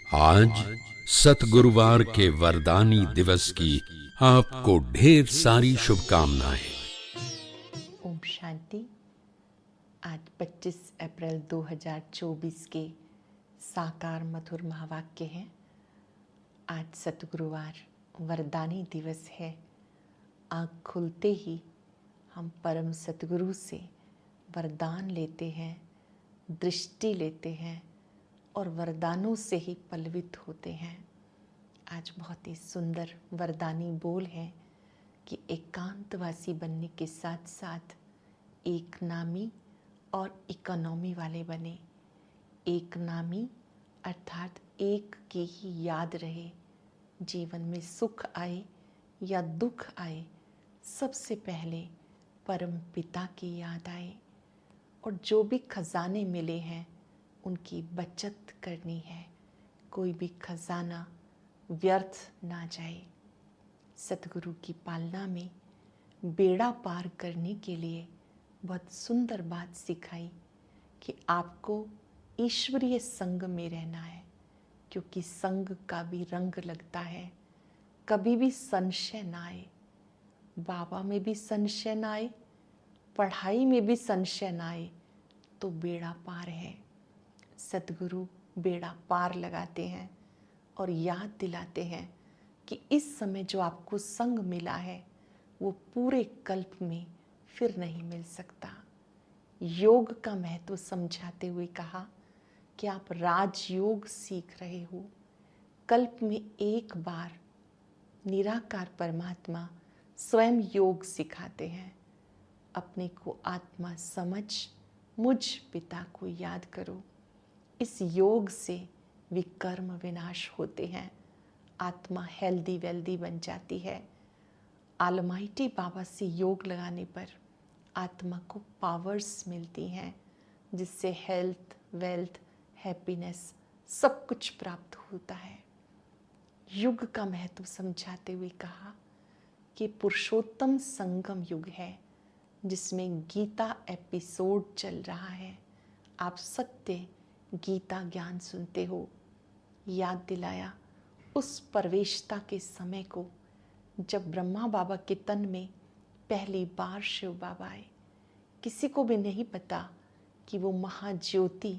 आज सतगुरुवार के वरदानी दिवस की आपको ढेर सारी शुभकामनाएं। ओम शांति। आज 25 अप्रैल 2024 के साकार मधुर महावाक्य हैं। आज सतगुरुवार वरदानी दिवस है। आँख खुलते ही हम परम सतगुरु से वरदान लेते हैं, दृष्टि लेते हैं और वरदानों से ही पल्लवित होते हैं। आज बहुत ही सुंदर वरदानी बोल है कि एकांतवासी बनने के साथ साथ एक नामी और इकोनॉमी वाले बने। एक नामी अर्थात एक की ही याद रहे। जीवन में सुख आए या दुख आए, सबसे पहले परम पिता की याद आए और जो भी खजाने मिले हैं उनकी बचत करनी है। कोई भी खजाना व्यर्थ ना जाए। सतगुरु की पालना में बेड़ा पार करने के लिए बहुत सुंदर बात सिखाई कि आपको ईश्वरीय संग में रहना है, क्योंकि संग का भी रंग लगता है। कभी भी संशय ना आए, बाबा में भी संशय ना आए, पढ़ाई में भी संशय ना आए तो बेड़ा पार है। सतगुरु बेड़ा पार लगाते हैं और याद दिलाते हैं कि इस समय जो आपको संग मिला है वो पूरे कल्प में फिर नहीं मिल सकता। योग का महत्व समझाते हुए कहा कि आप राजयोग सीख रहे हो। कल्प में एक बार निराकार परमात्मा स्वयं योग सिखाते हैं। अपने को आत्मा समझ मुझ पिता को याद करो। इस योग से विकर्म विनाश होते हैं। आत्मा हेल्दी वेल्दी बन जाती है। ऑलमाइटी बाबा से योग लगाने पर आत्मा को पावर्स मिलती हैं, जिससे हेल्थ, वेल्थ, हैप्पीनेस सब कुछ प्राप्त होता है। युग का महत्व समझाते हुए कहा कि पुरुषोत्तम संगम युग है, जिसमें गीता एपिसोड चल रहा है। आप सत्य गीता ज्ञान सुनते हो। याद दिलाया उस प्रवेशता के समय को जब ब्रह्मा बाबा के तन में पहली बार शिव बाबा आए। किसी को भी नहीं पता कि वो महाज्योति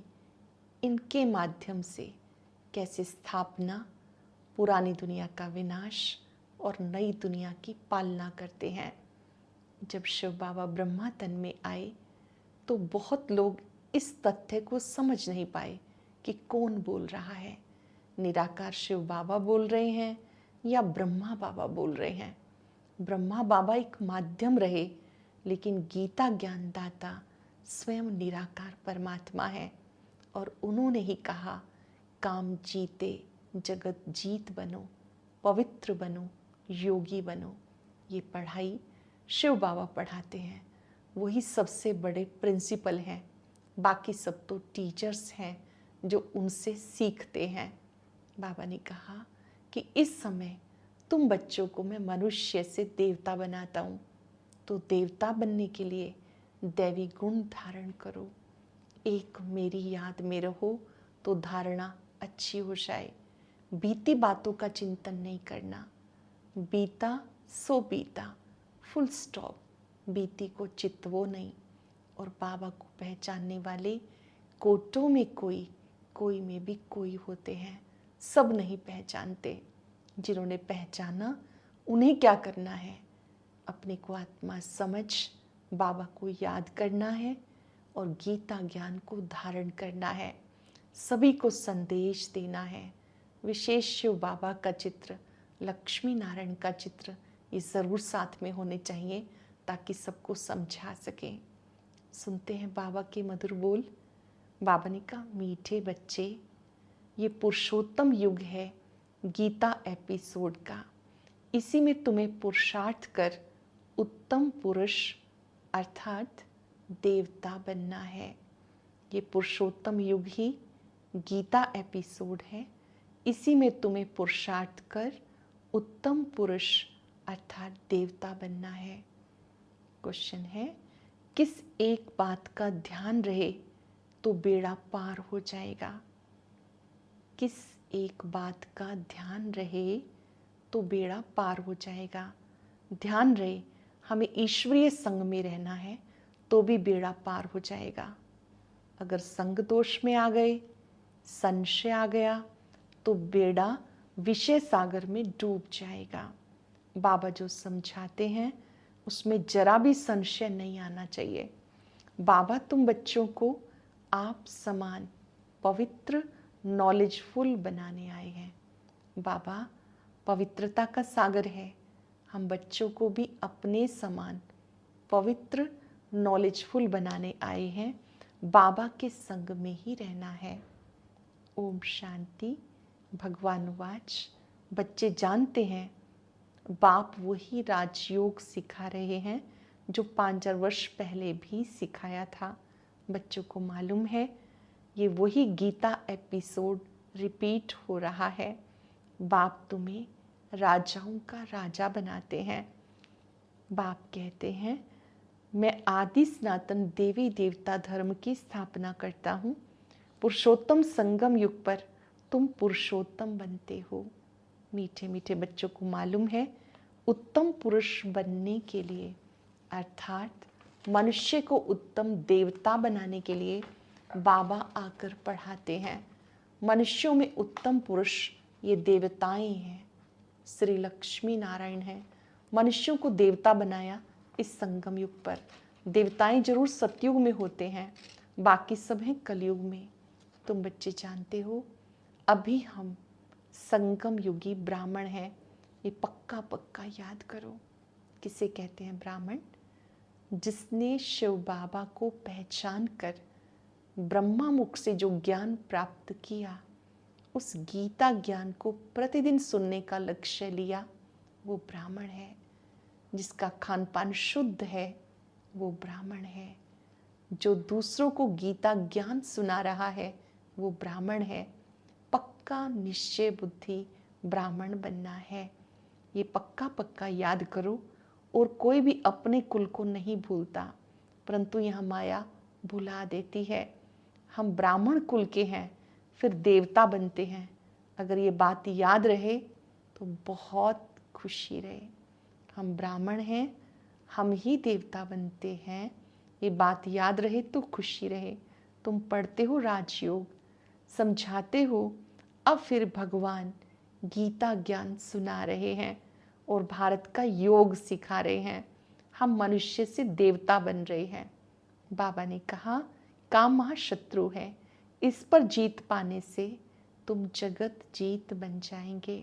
इनके माध्यम से कैसे स्थापना, पुरानी दुनिया का विनाश और नई दुनिया की पालना करते हैं। जब शिव बाबा ब्रह्मा तन में आए तो बहुत लोग इस तथ्य को समझ नहीं पाए कि कौन बोल रहा है, निराकार शिव बाबा बोल रहे हैं या ब्रह्मा बाबा बोल रहे हैं। ब्रह्मा बाबा एक माध्यम रहे, लेकिन गीता ज्ञानदाता स्वयं निराकार परमात्मा है और उन्होंने ही कहा, काम जीते जगत जीत बनो, पवित्र बनो, योगी बनो। ये पढ़ाई शिव बाबा पढ़ाते हैं। वही सबसे बड़े प्रिंसिपल हैं। बाकी सब तो टीचर्स हैं जो उनसे सीखते हैं। बाबा ने कहा कि इस समय तुम बच्चों को मैं मनुष्य से देवता बनाता हूँ, तो देवता बनने के लिए दैवी गुण धारण करो। एक मेरी याद में रहो तो धारणा अच्छी हो जाए। बीती बातों का चिंतन नहीं करना। बीता सो बीता, फुल स्टॉप। बीती को चितवो नहीं। और बाबा को पहचानने वाले कोटों में कोई, कोई में भी कोई होते हैं। सब नहीं पहचानते। जिन्होंने पहचाना उन्हें क्या करना है? अपने को आत्मा समझ बाबा को याद करना है और गीता ज्ञान को धारण करना है। सभी को संदेश देना है। विशेष शिव बाबा का चित्र, लक्ष्मी नारायण का चित्र ये ज़रूर साथ में होने चाहिए ताकि सबको समझा सकें। सुनते हैं बाबा के मधुर बोल। बाबा ने कहा, मीठे बच्चे, ये पुरुषोत्तम युग है गीता एपिसोड का। इसी में तुम्हें पुरुषार्थ कर उत्तम पुरुष अर्थात देवता बनना है। ये पुरुषोत्तम युग ही गीता एपिसोड है। इसी में तुम्हें पुरुषार्थ कर उत्तम पुरुष अर्थात देवता बनना है। क्वेश्चन है, किस एक बात का ध्यान रहे तो बेड़ा पार हो जाएगा? किस एक बात का ध्यान रहे तो बेड़ा पार हो जाएगा। ध्यान रहे हमें ईश्वरीय संग में रहना है तो भी बेड़ा पार हो जाएगा। अगर संग दोष में आ गए, संशय आ गया, तो बेड़ा विषय सागर में डूब जाएगा। बाबा जो समझाते हैं उसमें जरा भी संशय नहीं आना चाहिए। बाबा तुम बच्चों को आप समान पवित्र नॉलेजफुल बनाने आए हैं। बाबा पवित्रता का सागर है, हम बच्चों को भी अपने समान पवित्र नॉलेजफुल बनाने आए हैं। बाबा के संग में ही रहना है। ओम शांति। भगवान वाच। बच्चे जानते हैं बाप वही राजयोग सिखा रहे हैं जो 5000 वर्ष पहले भी सिखाया था। बच्चों को मालूम है ये वही गीता एपिसोड रिपीट हो रहा है। बाप तुम्हें राजाओं का राजा बनाते हैं। बाप कहते हैं मैं आदि सनातन देवी देवता धर्म की स्थापना करता हूँ। पुरुषोत्तम संगम युग पर तुम पुरुषोत्तम बनते हो। मीठे मीठे बच्चों को मालूम है उत्तम पुरुष बनने के लिए अर्थात मनुष्य को उत्तम देवता बनाने के लिए बाबा आकर पढ़ाते हैं। मनुष्यों में उत्तम पुरुष ये देवताएं हैं, श्री लक्ष्मी नारायण हैं। मनुष्यों को देवता बनाया इस संगम युग पर। देवताएं जरूर सतयुग में होते हैं, बाकी सब हैं कलयुग में। तुम बच्चे जानते हो अभी हम संगम युगी ब्राह्मण हैं, ये पक्का पक्का याद करो। किसे कहते हैं ब्राह्मण? जिसने शिव बाबा को पहचान कर ब्रह्मा मुख से जो ज्ञान प्राप्त किया, उस गीता ज्ञान को प्रतिदिन सुनने का लक्ष्य लिया, वो ब्राह्मण है। जिसका खान पान शुद्ध है वो ब्राह्मण है। जो दूसरों को गीता ज्ञान सुना रहा है वो ब्राह्मण है। पक्का निश्चय बुद्धि ब्राह्मण बनना है, ये पक्का पक्का याद करो। और कोई भी अपने कुल को नहीं भूलता, परंतु यह माया भुला देती है। हम ब्राह्मण कुल के हैं, फिर देवता बनते हैं। अगर ये बात याद रहे तो बहुत खुशी रहे। हम ब्राह्मण हैं, हम ही देवता बनते हैं, ये बात याद रहे तो खुशी रहे। तुम पढ़ते हो राजयोग, समझाते हो, अब फिर भगवान गीता ज्ञान सुना रहे हैं और भारत का योग सिखा रहे हैं। हम मनुष्य से देवता बन रहे हैं। बाबा ने कहा काम महाशत्रु है, इस पर जीत पाने से तुम जगत जीत बन जाएंगे।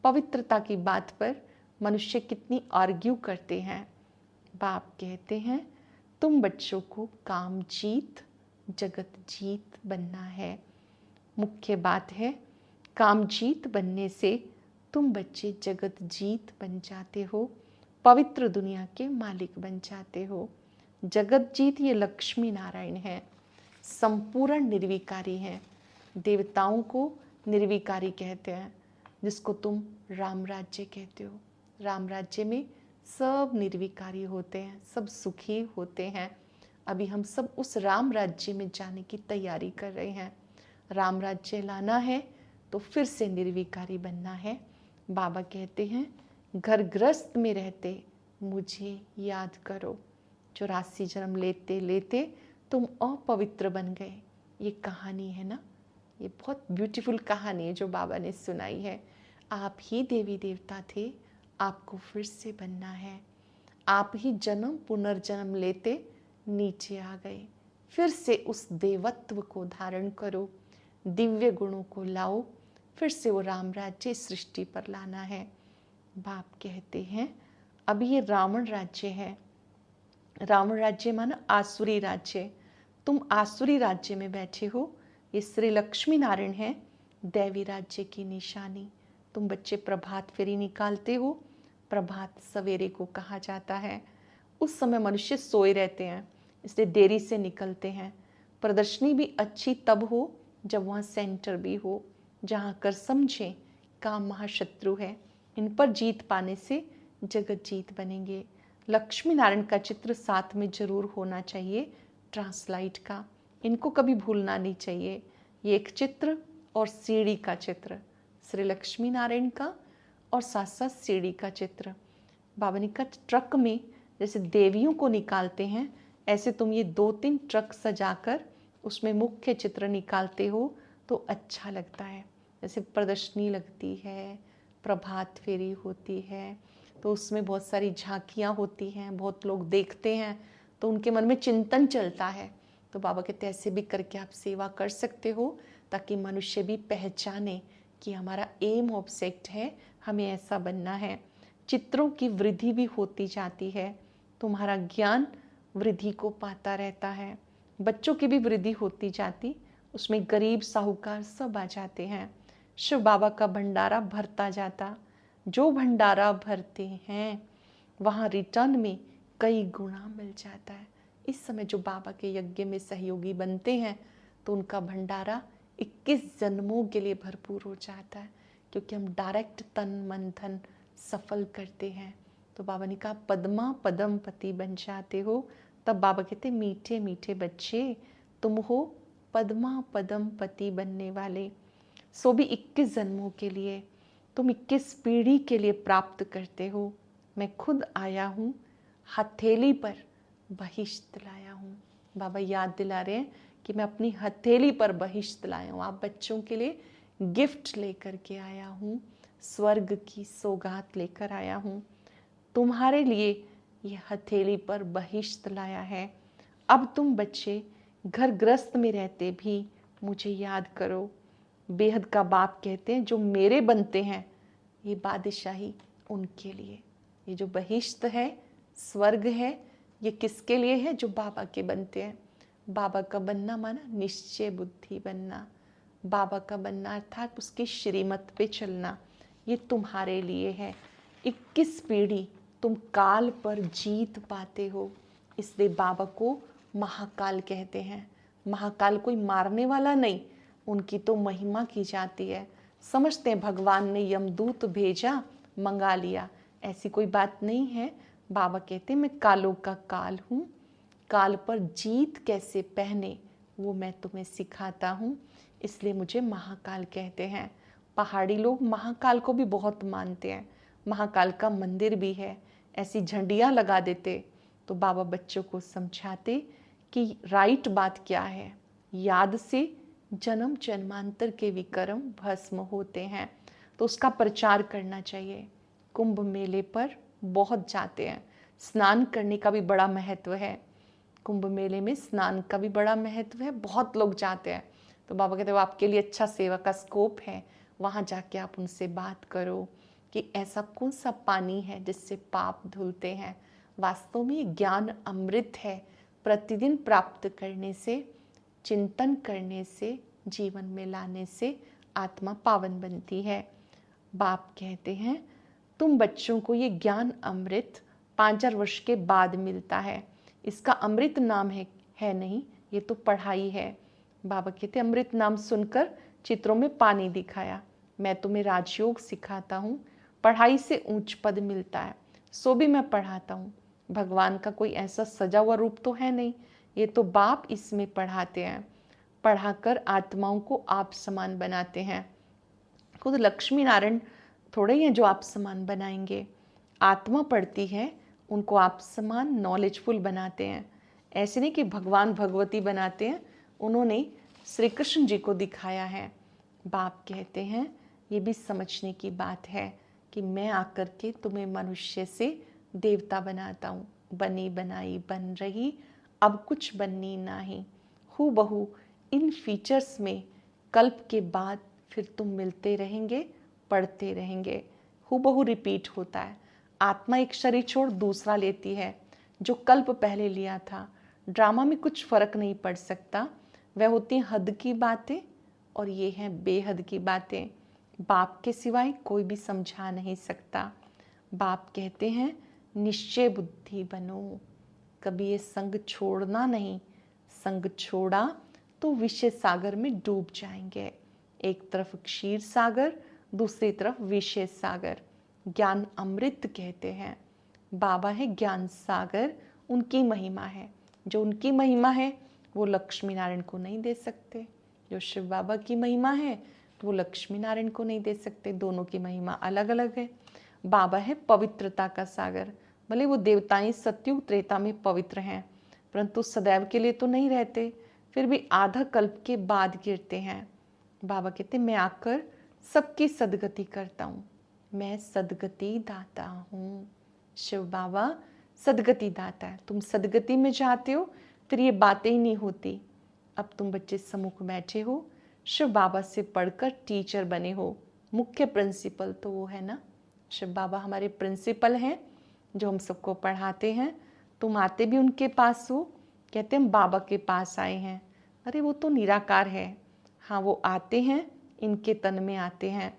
पवित्रता की बात पर मनुष्य कितनी आर्ग्यू करते हैं। बाप कहते हैं तुम बच्चों को काम जीत जगत जीत बनना है। मुख्य बात है काम जीत बनने से तुम बच्चे जगत जीत बन जाते हो, पवित्र दुनिया के मालिक बन जाते हो। जगत जीत ये लक्ष्मी नारायण है, संपूर्ण निर्विकारी हैं। देवताओं को निर्विकारी कहते हैं, जिसको तुम राम राज्य कहते हो। राम राज्य में सब निर्विकारी होते हैं, सब सुखी होते हैं। अभी हम सब उस राम राज्य में जाने की तैयारी कर रहे हैं। राम राज्य लाना है तो फिर से निर्विकारी बनना है। बाबा कहते हैं घर गृहस्थ में रहते मुझे याद करो। 84 जन्म लेते लेते तुम अपवित्र बन गए। ये कहानी है ना, ये बहुत ब्यूटीफुल कहानी है जो बाबा ने सुनाई है। आप ही देवी देवता थे, आपको फिर से बनना है। आप ही जन्म पुनर्जन्म लेते नीचे आ गए, फिर से उस देवत्व को धारण करो, दिव्य गुणों को लाओ, फिर से वो राम राज्य सृष्टि पर लाना है। बाप कहते हैं अभी ये रावण राज्य है। रावण राज्य माना आसुरी राज्य। तुम आसुरी राज्य में बैठे हो। ये श्री लक्ष्मी नारायण है, दैवी राज्य की निशानी। तुम बच्चे प्रभात फेरी निकालते हो। प्रभात सवेरे को कहा जाता है। उस समय मनुष्य सोए रहते हैं, इसलिए देरी से निकलते हैं। प्रदर्शनी भी अच्छी तब हो जब वहाँ सेंटर भी हो, जहाँ कर समझें काम महाशत्रु है। इन पर जीत पाने से जगत जीत बनेंगे। लक्ष्मी नारायण का चित्र साथ में जरूर होना चाहिए, ट्रांसलाइट का। इनको कभी भूलना नहीं चाहिए। ये एक चित्र और सीढ़ी का चित्र, श्री लक्ष्मी नारायण का और साथ साथ सीढ़ी का चित्र। बाबा ने कहा ट्रक में जैसे देवियों को निकालते हैं, ऐसे तुम ये 2-3 ट्रक सजाकर उसमें मुख्य चित्र निकालते हो तो अच्छा लगता है। जैसे प्रदर्शनी लगती है, प्रभात फेरी होती है, तो उसमें बहुत सारी झांकियाँ होती हैं, बहुत लोग देखते हैं तो उनके मन में चिंतन चलता है। तो बाबा कहते ऐसे भी करके आप सेवा कर सकते हो, ताकि मनुष्य भी पहचाने कि हमारा एम ऑब्जेक्ट है, हमें ऐसा बनना है। चित्रों की वृद्धि भी होती जाती है, तुम्हारा ज्ञान वृद्धि को पाता रहता है। बच्चों की भी वृद्धि होती जाती, उसमें गरीब साहूकार सब आ जाते हैं। शिव बाबा का भंडारा भरता जाता। जो भंडारा भरते हैं वहाँ रिटर्न में कई गुना मिल जाता है। इस समय जो बाबा के यज्ञ में सहयोगी बनते हैं तो उनका भंडारा 21 जन्मों के लिए भरपूर हो जाता है, क्योंकि हम डायरेक्ट तन मन धन सफल करते हैं। तो बाबा ने कहा पद्मा पदम पति बन जाते हो। तब बाबा कहते मीठे मीठे बच्चे, तुम हो पद्मा पदम पति बनने वाले, सो भी 21 जन्मों के लिए, तुम 21 पीढ़ी के लिए प्राप्त करते हो। मैं खुद आया हूँ, हथेली पर बहिश्त लाया हूँ। बाबा याद दिला रहे हैं कि मैं अपनी हथेली पर बहिश्त लाया हूँ, आप बच्चों के लिए गिफ्ट लेकर के आया हूँ, स्वर्ग की सौगात लेकर आया हूँ। तुम्हारे लिए ये हथेली पर बहिश्त लाया है। अब तुम बच्चे घर ग्रस्त में रहते भी मुझे याद करो। बेहद का बाप कहते हैं जो मेरे बनते हैं, ये बादशाही उनके लिए। ये जो बहिश्त है, स्वर्ग है, ये किसके लिए है? जो बाबा के बनते हैं। बाबा का बनना माना निश्चय बुद्धि बनना, बाबा का बनना अर्थात उसकी श्रीमत पे चलना, ये तुम्हारे लिए है। 21 पीढ़ी तुम काल पर जीत पाते हो, इसलिए बाबा को महाकाल कहते हैं। महाकाल कोई मारने वाला नहीं, उनकी तो महिमा की जाती है। समझते हैं भगवान ने यमदूत भेजा, मंगा लिया, ऐसी कोई बात नहीं है। बाबा कहते हैं मैं कालों का काल हूँ, काल पर जीत कैसे पहने वो मैं तुम्हें सिखाता हूँ, इसलिए मुझे महाकाल कहते हैं। पहाड़ी लोग महाकाल को भी बहुत मानते हैं, महाकाल का मंदिर भी है, ऐसी झंडियाँ लगा देते। तो बाबा बच्चों को समझाते कि राइट बात क्या है। याद से जन्म जन्मांतर के विकर्म भस्म होते हैं, तो उसका प्रचार करना चाहिए। कुंभ मेले पर बहुत जाते हैं, स्नान करने का भी बड़ा महत्व है। कुंभ मेले में स्नान का भी बड़ा महत्व है, बहुत लोग जाते हैं। तो बाबा कहते हैं आपके लिए अच्छा सेवा का स्कोप है, वहाँ जाके आप उनसे बात करो कि ऐसा कौन सा पानी है जिससे पाप धुलते हैं। वास्तव में ये ज्ञान अमृत है, प्रतिदिन प्राप्त करने से, चिंतन करने से, जीवन में लाने से आत्मा पावन बनती है। बाप कहते हैं तुम बच्चों को ये ज्ञान अमृत 5 वर्ष के बाद मिलता है। इसका अमृत नाम है नहीं, ये तो पढ़ाई है। बाबा कहते अमृत नाम सुनकर चित्रों में पानी दिखाया। मैं तुम्हें राजयोग सिखाता हूँ, पढ़ाई से ऊंच पद मिलता है, सो भी मैं पढ़ाता हूँ। भगवान का कोई ऐसा सजा हुआ रूप तो है नहीं, ये तो बाप इसमें पढ़ाते हैं, पढ़ाकर आत्माओं को आप समान बनाते हैं। खुद लक्ष्मी नारायण थोड़े ही हैं जो आप समान बनाएंगे, आत्मा पढ़ती है, उनको आप समान नॉलेजफुल बनाते हैं। ऐसे नहीं कि भगवान भगवती बनाते हैं, उन्होंने श्री कृष्ण जी को दिखाया है। बाप कहते हैं ये भी समझने की बात है कि मैं आकर के तुम्हें मनुष्य से देवता बनाता हूँ। बनी बनाई बन रही, अब कुछ बननी नहीं। हूँ बहू इन फीचर्स में कल्प के बाद फिर तुम मिलते रहेंगे, पढ़ते रहेंगे। हूबहू रिपीट होता है। आत्मा एक शरीर छोड़ दूसरा लेती है, जो कल्प पहले लिया था। ड्रामा में कुछ फर्क नहीं पड़ सकता, वह होती हैं हद की बातें और ये हैं बेहद की बातें। बाप के सिवाय कोई भी समझा नहीं सकता। बाप कहते हैं निश्चय बुद्धि बनो, कभी ये संग छोड़ना नहीं। संग छोड़ा तो विषय सागर में डूब जाएंगे। एक तरफ क्षीर सागर, दूसरी तरफ विषय सागर। ज्ञान अमृत कहते हैं। बाबा है ज्ञान सागर, उनकी महिमा है। जो उनकी महिमा है वो लक्ष्मी नारायण को नहीं दे सकते। जो शिव बाबा की महिमा है तो वो लक्ष्मी नारायण को नहीं दे सकते। दोनों की महिमा अलग अलग है। बाबा है पवित्रता का सागर। भले वो देवताएं सतयुग त्रेता में पवित्र हैं, परंतु सदैव के लिए तो नहीं रहते, फिर भी आधा कल्प के बाद गिरते हैं। बाबा कहते मैं आकर सबकी सदगति करता हूँ, मैं सदगति दाता हूँ। शिव बाबा सदगति दाता है। तुम सदगति में जाते हो, फिर ये बातें ही नहीं होती। अब तुम बच्चे सम्मुख बैठे हो, शिव बाबा से पढ़कर टीचर बने हो। मुख्य प्रिंसिपल तो वो है ना, शिव बाबा हमारे प्रिंसिपल हैं जो हम सबको पढ़ाते हैं। तुम आते भी उनके पास हो, कहते हम बाबा के पास आए हैं। अरे वो तो निराकार है। हाँ, वो आते हैं, इनके तन में आते हैं,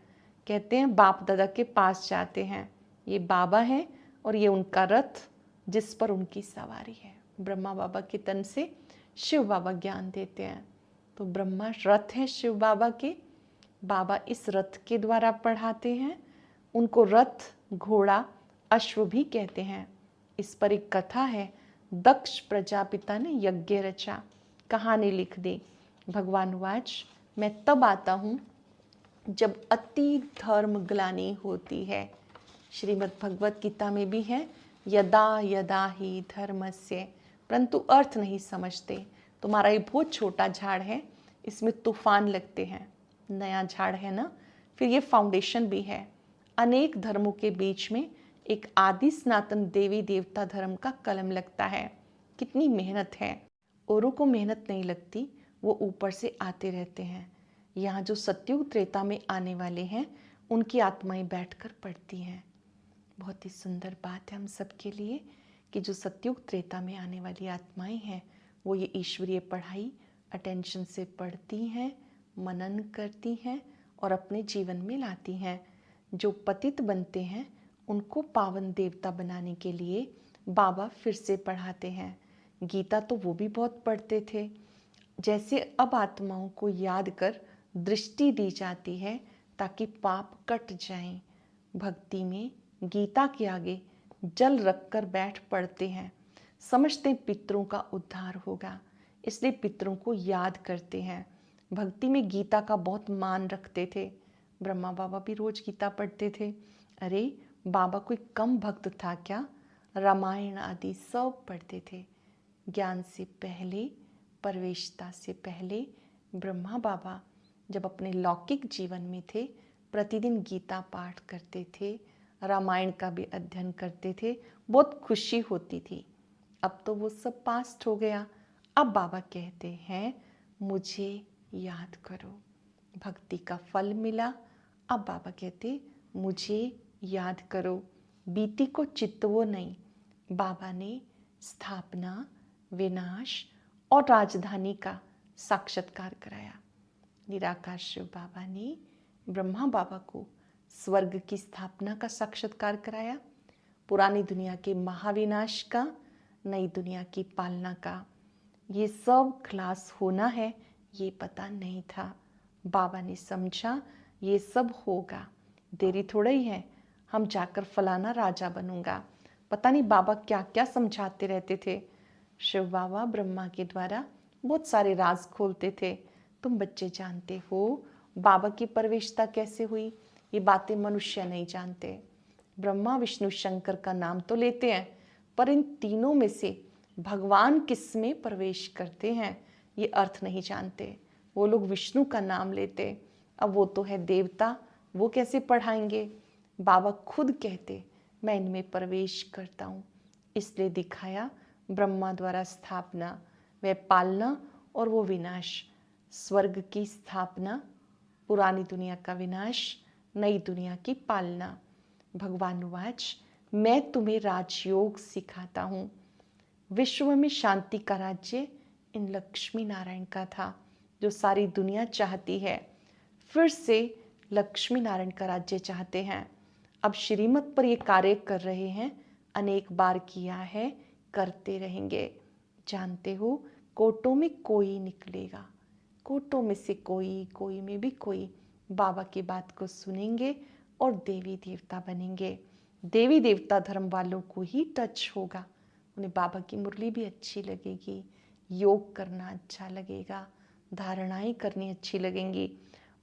कहते हैं बाप दादा के पास जाते हैं। ये बाबा है और ये उनका रथ जिस पर उनकी सवारी है। ब्रह्मा बाबा के तन से शिव बाबा ज्ञान देते हैं। तो ब्रह्मा रथ है शिव बाबा के। बाबा इस रथ के द्वारा पढ़ाते हैं। उनको रथ, घोड़ा, अश्व भी कहते हैं। इस पर एक कथा है। दक्ष प्रजापिता ने यज्ञ रचा, कहानी लिख दी। भगवान वाच, मैं तब आता हूँ जब अति धर्म ग्लानि होती है। श्रीमद् भगवत गीता में भी है, यदा यदा ही धर्मस्य, परंतु अर्थ नहीं समझते। तुम्हारा ये बहुत छोटा झाड़ है, इसमें तूफान लगते हैं। नया झाड़ है ना, फिर ये फाउंडेशन भी है। अनेक धर्मों के बीच में एक आदि सनातन देवी देवता धर्म का कलम लगता है। कितनी मेहनत है। औरों को मेहनत नहीं लगती, वो ऊपर से आते रहते हैं। यहाँ जो सतयुग त्रेता में आने वाले हैं, उनकी आत्माएं बैठकर पढ़ती हैं। बहुत ही सुंदर बात है हम सबके लिए कि जो सतयुग त्रेता में आने वाली आत्माएं हैं, वो ये ईश्वरीय पढ़ाई अटेंशन से पढ़ती हैं, मनन करती हैं और अपने जीवन में लाती हैं। जो पतित बनते हैं, उनको पावन देवता बनाने के लिए बाबा फिर से पढ़ाते हैं। गीता तो वो भी बहुत पढ़ते थे। जैसे अब आत्माओं को याद कर दृष्टि दी जाती है ताकि पाप कट जाएं। भक्ति में गीता के आगे जल रखकर बैठ पड़ते हैं, समझते पितरों का उद्धार होगा, इसलिए पितरों को याद करते हैं। भक्ति में गीता का बहुत मान रखते थे। ब्रह्मा बाबा भी रोज गीता पढ़ते थे। अरे बाबा कोई कम भक्त था क्या? रामायण आदि सब पढ़ते थे। ज्ञान से पहले, परवेशता से पहले ब्रह्मा बाबा जब अपने लौकिक जीवन में थे, प्रतिदिन गीता पाठ करते थे, रामायण का भी अध्ययन करते थे। बहुत खुशी होती थी। अब तो वो सब पास्ट हो गया। अब बाबा कहते हैं मुझे याद करो। भक्ति का फल मिला। अब बाबा कहते मुझे याद करो। बीती को चितवो नहीं। बाबा ने स्थापना, विनाश और राजधानी का साक्षात्कार कराया। निराकार शिव बाबा ने ब्रह्मा बाबा को स्वर्ग की स्थापना का साक्षात्कार कराया, पुरानी दुनिया के महाविनाश का, नई दुनिया की पालना का। ये सब क्लास होना है, ये पता नहीं था। बाबा ने समझा ये सब होगा, देरी थोड़ा ही है, हम जाकर फलाना राजा बनूंगा। पता नहीं बाबा क्या क्या समझाते रहते थे। शिव बाबा ब्रह्मा के द्वारा बहुत सारे राज खोलते थे। तुम बच्चे जानते हो बाबा की प्रवेशता कैसे हुई, ये बातें मनुष्य नहीं जानते। ब्रह्मा, विष्णु, शंकर का नाम तो लेते हैं, पर इन तीनों में से भगवान किस में प्रवेश करते हैं ये अर्थ नहीं जानते। वो लोग विष्णु का नाम लेते, अब वो तो है देवता, वो कैसे पढ़ाएंगे। बाबा खुद कहते मैं इनमें प्रवेश करता हूँ। इसलिए दिखाया ब्रह्मा द्वारा स्थापना, वह पालना और वो विनाश। स्वर्ग की स्थापना, पुरानी दुनिया का विनाश, नई दुनिया की पालना। भगवान वाच, मैं तुम्हें राजयोग सिखाता हूँ। विश्व में शांति का राज्य इन लक्ष्मी नारायण का था, जो सारी दुनिया चाहती है। फिर से लक्ष्मी नारायण का राज्य चाहते हैं। अब श्रीमत पर ये कार्य कर रहे हैं, अनेक बार किया है, करते रहेंगे। जानते हो कोटों में कोई निकलेगा, कोटों में से कोई, कोई में भी कोई बाबा की बात को सुनेंगे और देवी देवता बनेंगे। देवी देवता धर्म वालों को ही टच होगा, उन्हें बाबा की मुरली भी अच्छी लगेगी, योग करना अच्छा लगेगा, धारणाएं करनी अच्छी लगेंगी।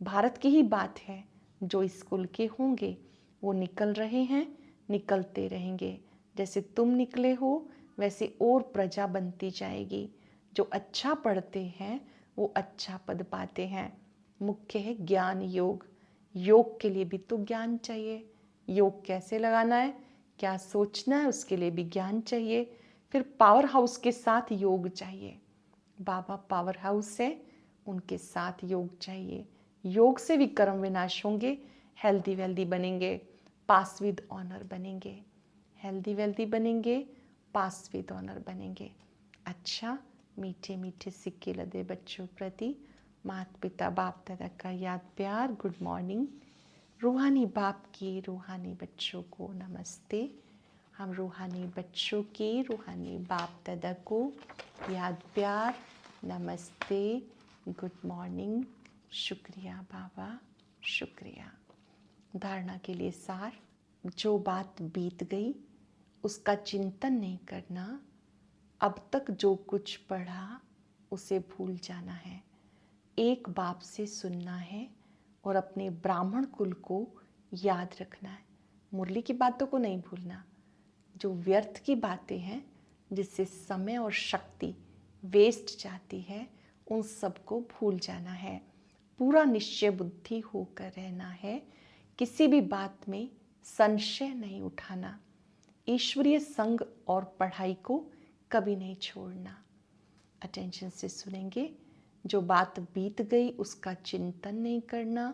भारत की ही बात है, जो स्कूल के होंगे वो निकल रहे हैं, निकलते रहेंगे। जैसे तुम निकले हो वैसे और प्रजा बनती जाएगी। जो अच्छा पढ़ते हैं वो अच्छा पद पाते हैं। मुख्य है ज्ञान योग। योग के लिए भी तो ज्ञान चाहिए। योग कैसे लगाना है, क्या सोचना है, उसके लिए भी ज्ञान चाहिए। फिर पावर हाउस के साथ योग चाहिए। बाबा पावर हाउस है, उनके साथ योग चाहिए। योग से भी कर्म विनाश होंगे, हेल्दी वेल्दी बनेंगे, पास विद ऑनर बनेंगे। हेल्दी वेल्दी बनेंगे, पास विद ऑनर बनेंगे। अच्छा, मीठे मीठे सिक्के लदे बच्चों प्रति माता पिता बाप दादा का याद प्यार, गुड मॉर्निंग। रूहानी बाप की रूहानी बच्चों को नमस्ते। हम रूहानी बच्चों के रूहानी बाप दादा को याद प्यार, नमस्ते, गुड मॉर्निंग, शुक्रिया बाबा, शुक्रिया। धारणा के लिए सार, जो बात बीत गई उसका चिंतन नहीं करना। अब तक जो कुछ पढ़ा उसे भूल जाना है। एक बाप से सुनना है और अपने ब्राह्मण कुल को याद रखना है। मुरली की बातों को नहीं भूलना। जो व्यर्थ की बातें हैं, जिससे समय और शक्ति वेस्ट जाती है, उन सबको भूल जाना है। पूरा निश्चय बुद्धि होकर रहना है। किसी भी बात में संशय नहीं उठाना। ईश्वरीय संग और पढ़ाई को कभी नहीं छोड़ना। अटेंशन से सुनेंगे। जो बात बीत गई उसका चिंतन नहीं करना।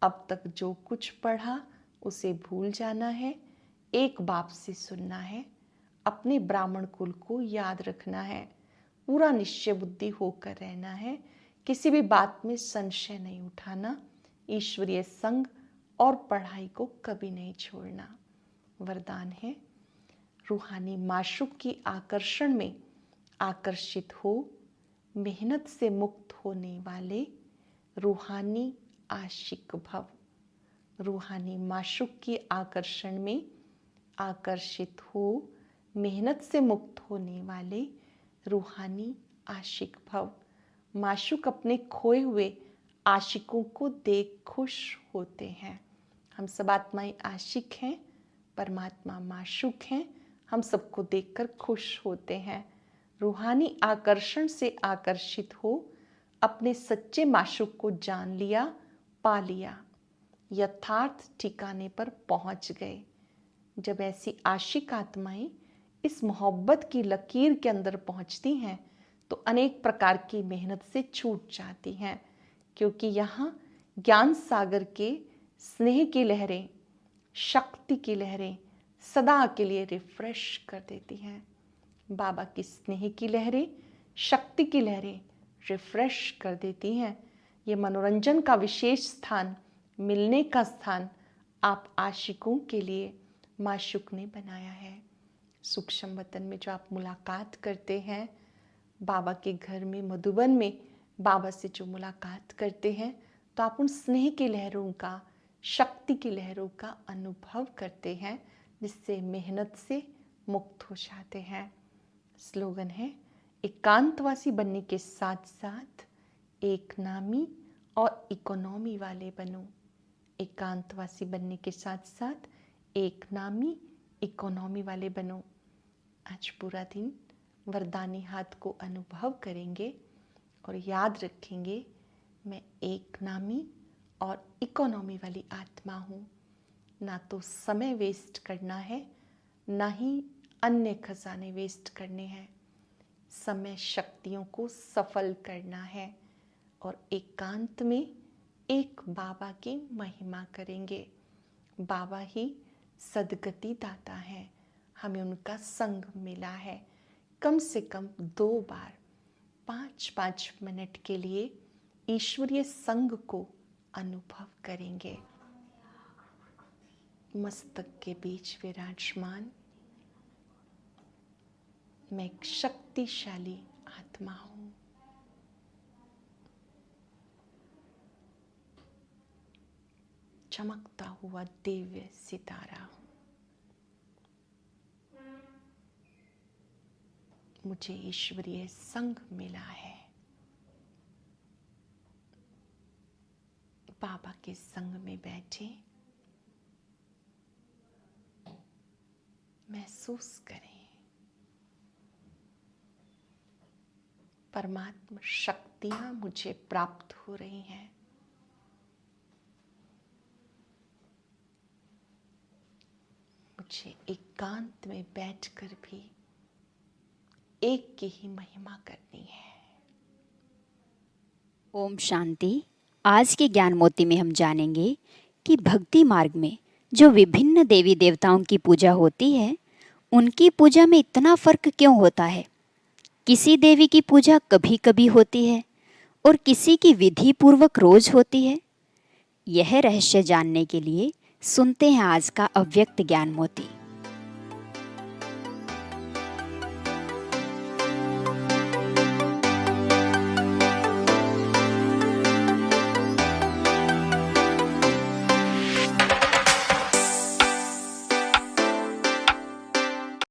अब तक जो कुछ पढ़ा उसे भूल जाना है। एक बाप से सुनना है। अपने ब्राह्मण कुल को याद रखना है। पूरा निश्चय बुद्धि होकर रहना है। किसी भी बात में संशय नहीं उठाना। ईश्वरीय संग और पढ़ाई को कभी नहीं छोड़ना। वरदान है, रूहानी माशूक की आकर्षण में आकर्षित हो। मेहनत से मुक्त होने वाले रूहानी आशिक भव। रूहानी माशूक की आकर्षण में आकर्षित हो। मेहनत से मुक्त होने वाले रूहानी आशिक भव। माशूक अपने खोए हुए आशिकों को देख खुश होते हैं। हम सब आत्माएं आशिक हैं, परमात्मा माशूक हैं। हम सबको देखकर खुश होते हैं। रूहानी आकर्षण से आकर्षित हो। अपने सच्चे माशूक को जान लिया, पा लिया, यथार्थ ठिकाने पर पहुंच गए। जब ऐसी आशिक आत्माएं इस मोहब्बत की लकीर के अंदर पहुंचती हैं तो अनेक प्रकार की मेहनत से छूट जाती हैं, क्योंकि यहाँ ज्ञान सागर के स्नेह की लहरें, शक्ति की लहरें सदा के लिए रिफ्रेश कर देती हैं। बाबा की स्नेह की लहरें, शक्ति की लहरें रिफ्रेश कर देती हैं। ये मनोरंजन का विशेष स्थान, मिलने का स्थान आप आशिकों के लिए माशूक ने बनाया है। सूक्ष्म वतन में जो आप मुलाकात करते हैं, बाबा के घर में, मधुबन में बाबा से जो मुलाकात करते हैं, तो आप उन स्नेह की लहरों का, शक्ति की लहरों का अनुभव करते हैं, जिससे मेहनत से मुक्त हो जाते हैं। स्लोगन है, एकांतवासी बनने के साथ साथ एक नामी और इकोनॉमी वाले बनो। एकांतवासी बनने के साथ साथ एक नामी इकोनॉमी वाले बनो। आज पूरा दिन वरदानी हाथ को अनुभव करेंगे और याद रखेंगे, मैं एक नामी और इकोनॉमी वाली आत्मा हूँ। ना तो समय वेस्ट करना है, ना ही अन्य खजाने वेस्ट करने हैं। समय शक्तियों को सफल करना है और एकांत में एक बाबा की महिमा करेंगे। बाबा ही सद्गति दाता है। हमें उनका संग मिला है। कम से कम 2 बार 5-5 मिनट के लिए ईश्वरीय संग को अनुभव करेंगे। मस्तक के बीच विराजमान मैं एक शक्तिशाली आत्मा हूँ। चमकता हुआ दिव्य सितारा हूँ। मुझे ईश्वरीय संग मिला है। बाबा के संग में बैठे महसूस करें परमात्मा शक्तियां मुझे प्राप्त हो रही हैं। मुझे एकांत में बैठकर भी एक की ही महिमा करनी है। ओम शांति। आज के ज्ञान मोती में हम जानेंगे कि भक्ति मार्ग में जो विभिन्न देवी देवताओं की पूजा होती है, उनकी पूजा में इतना फर्क क्यों होता है। किसी देवी की पूजा कभी कभी होती है और किसी की विधि पूर्वक रोज होती है। यह रहस्य जानने के लिए सुनते हैं आज का अव्यक्त ज्ञान मोती।